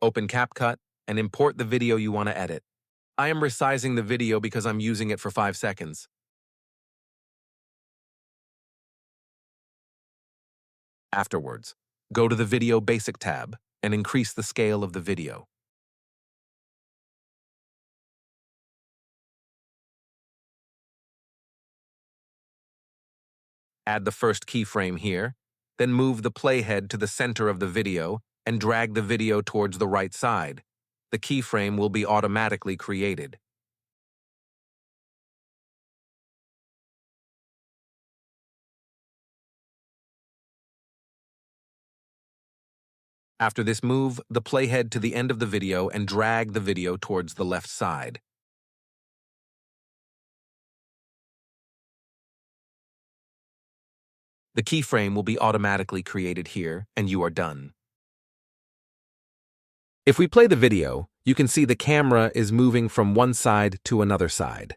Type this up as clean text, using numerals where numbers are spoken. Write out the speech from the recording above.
Open CapCut and import the video you want to edit. I am resizing the video because I'm using it for 5 seconds. Afterwards, go to the Video Basic tab and increase the scale of the video. Add the first keyframe here, then move the playhead to the center of the video and drag the video towards the right side. The keyframe will be automatically created. After this, move the playhead to the end of the video and drag the video towards the left side. The keyframe will be automatically created here, and you are done. If we play the video, you can see the camera is moving from one side to another side.